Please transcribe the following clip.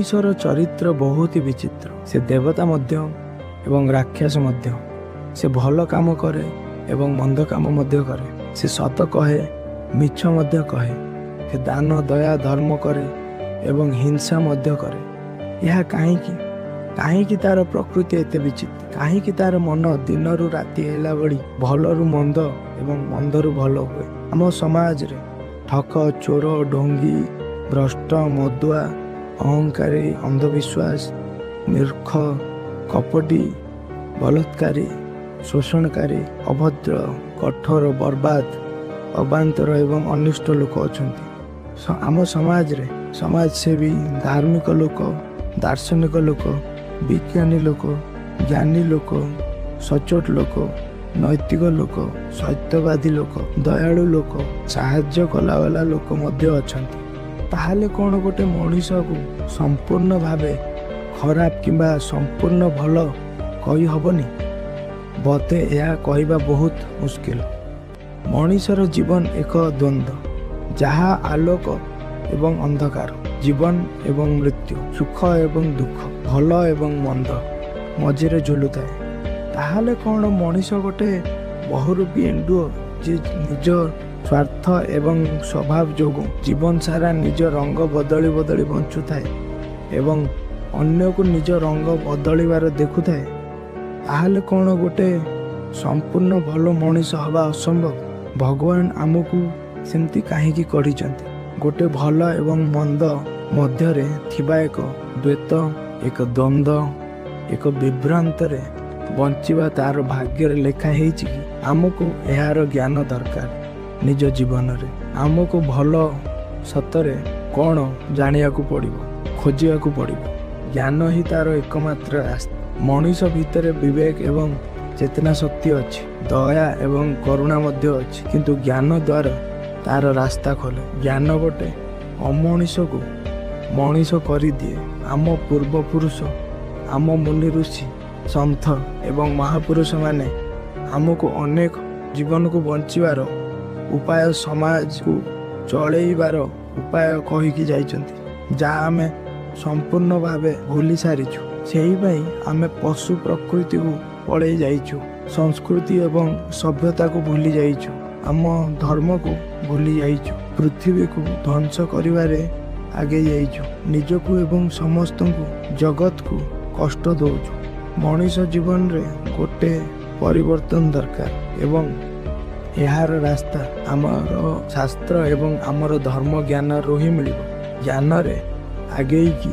ଈଶ୍ୱର ଚରିତ୍ର ବହୁତ ହି ବିଚିତ୍ର। ସେ ଦେବତା ମଧ୍ୟ ଏବଂ ରାକ୍ଷସ ମଧ୍ୟ। ସେ ଭଲ କାମ କରେ ଏବଂ ମନ୍ଦ କାମ ମଧ୍ୟ କରେ। ସେ ସତ କହେ, ମିଛ ମଧ୍ୟ କହେ। ସେ ଦାନ, ଦୟା, ଧର୍ମ କରେ ଏବଂ ହିଂସା ମଧ୍ୟ କରେ। ଏହା କାହିଁକି? କାହିଁକି ତାର ପ୍ରକୃତି ଏତେ ବିଚିତ୍ର? କାହିଁକି ତାର ମନ ଦିନରୁ ରାତି ହେଲା ଭଳି ଭଲରୁ ମନ୍ଦ ଏବଂ ମନ୍ଦରୁ ଭଲ ହୁଏ? ଆମ ସମାଜରେ ଠକ, ଚୋର, ଢୋଙ୍ଗୀ, ଭ୍ରଷ୍ଟ, ମଦୁଆ, ଅହଙ୍କାରୀ, ଅନ୍ଧବିଶ୍ୱାସ, ମୂର୍ଖ, କପଟୀ, ବଳତ୍କାରୀ, ଶୋଷଣକାରୀ, ଅଭଦ୍ର, କଠୋର, ବର୍ବାଦ, ଅବାନ୍ତର ଏବଂ ଅନିଷ୍ଟ ଲୋକ ଅଛନ୍ତି। ଆମ ସମାଜରେ ସମାଜସେବୀ, ଧାର୍ମିକ ଲୋକ, ଦାର୍ଶନିକ ଲୋକ, ବିଜ୍ଞାନୀ ଲୋକ, ଜ୍ଞାନୀ ଲୋକ, ସଚ୍ଚୋଟ ଲୋକ, ନୈତିକ ଲୋକ, ସତ୍ୟବାଦୀ ଲୋକ, ଦୟାଳୁ ଲୋକ, ସାହାଯ୍ୟ କଲାବାଲା ଲୋକ ମଧ୍ୟ ଅଛନ୍ତି। ତାହେଲେ କ'ଣ ଗୋଟେ ମଣିଷକୁ ସମ୍ପୂର୍ଣ୍ଣ ଭାବେ ଖରାପ କିମ୍ବା ସମ୍ପୂର୍ଣ୍ଣ ଭଲ କହିହେବନି? ବୋଧେ ଏହା କହିବା ବହୁତ ମୁସ୍କିଲ। ମଣିଷର ଜୀବନ ଏକ ଦ୍ୱନ୍ଦ୍ୱ, ଯାହା ଆଲୋକ ଏବଂ ଅନ୍ଧକାର, ଜୀବନ ଏବଂ ମୃତ୍ୟୁ, ସୁଖ ଏବଂ ଦୁଃଖ, ଭଲ ଏବଂ ମନ୍ଦ ମଝିରେ ଝୁଲୁଥାଏ। ତାହେଲେ କ'ଣ ମଣିଷ ଗୋଟେ ବହୁରୂପୀ ଏଣ୍ଡୁଅ ଯେ ନିଜ ସ୍ୱାର୍ଥ ଏବଂ ସ୍ୱଭାବ ଯୋଗୁଁ ଜୀବନ ସାରା ନିଜ ରଙ୍ଗ ବଦଳି ବଦଳି ବଞ୍ଚୁଥାଏ ଏବଂ ଅନ୍ୟକୁ ନିଜ ରଙ୍ଗ ବଦଳିବାର ଦେଖୁଥାଏ? ତାହେଲେ କ'ଣ ଗୋଟେ ସମ୍ପୂର୍ଣ୍ଣ ଭଲ ମଣିଷ ହେବା ଅସମ୍ଭବ? ଭଗବାନ ଆମକୁ ସେମିତି କାହିଁକି କରିଛନ୍ତି? ଗୋଟେ ଭଲ ଏବଂ ମନ୍ଦ ମଧ୍ୟରେ ଥିବା ଏକ ଦ୍ୱୈତ, ଏକ ଦ୍ୱନ୍ଦ୍ୱ, ଏକ ବିଭ୍ରାନ୍ତରେ ବଞ୍ଚିବା ତାର ଭାଗ୍ୟରେ ଲେଖା ହେଇଛି କି? ଆମକୁ ଏହାର ଜ୍ଞାନ ଦରକାର। ନିଜ ଜୀବନରେ ଆମକୁ ଭଲ ସତରେ କ'ଣ ଜାଣିବାକୁ ପଡ଼ିବ, ଖୋଜିବାକୁ ପଡ଼ିବ। ଜ୍ଞାନ ହିଁ ତାର ଏକମାତ୍ର ରାସ୍ତା। ମଣିଷ ଭିତରେ ବିବେକ ଏବଂ ଚେତନା ଶକ୍ତି ଅଛି, ଦୟା ଏବଂ କରୁଣା ମଧ୍ୟ ଅଛି, କିନ୍ତୁ ଜ୍ଞାନ ଦ୍ୱାରା ତାର ରାସ୍ତା ଖୋଲେ। ଜ୍ଞାନ ଗୋଟେ ଅମଣିଷକୁ ମଣିଷ କରିଦିଏ। ଆମ ପୂର୍ବପୁରୁଷ, ଆମ ମୁନି ଋଷି, ସନ୍ଥ ଏବଂ ମହାପୁରୁଷମାନେ ଆମକୁ ଅନେକ ଜୀବନକୁ ବଞ୍ଚିବାର ଉପାୟ, ସମାଜକୁ ଚଳେଇବାର ଉପାୟ କହିକି ଯାଇଛନ୍ତି, ଯାହା ଆମେ ସମ୍ପୂର୍ଣ୍ଣ ଭାବେ ଭୁଲି ସାରିଛୁ। ସେହିପାଇଁ ଆମେ ପଶୁ ପ୍ରକୃତିକୁ ପଳେଇ ଯାଇଛୁ, ସଂସ୍କୃତି ଏବଂ ସଭ୍ୟତାକୁ ଭୁଲି ଯାଇଛୁ, ଆମ ଧର୍ମକୁ ଭୁଲି ଯାଇଛୁ, ପୃଥିବୀକୁ ଧ୍ୱଂସ କରିବାରେ ଆଗେଇ ଯାଇଛୁ, ନିଜକୁ ଏବଂ ସମସ୍ତଙ୍କୁ, ଜଗତକୁ କଷ୍ଟ ଦେଉଛୁ। ମଣିଷ ଜୀବନରେ ଗୋଟେ ପରିବର୍ତ୍ତନ ଦରକାର ଏବଂ ଏହାର ରାସ୍ତା ଆମର ଶାସ୍ତ୍ର ଏବଂ ଆମର ଧର୍ମ ଜ୍ଞାନରୁ ହିଁ ମିଳିବ। ଜ୍ଞାନରେ ଆଗେଇକି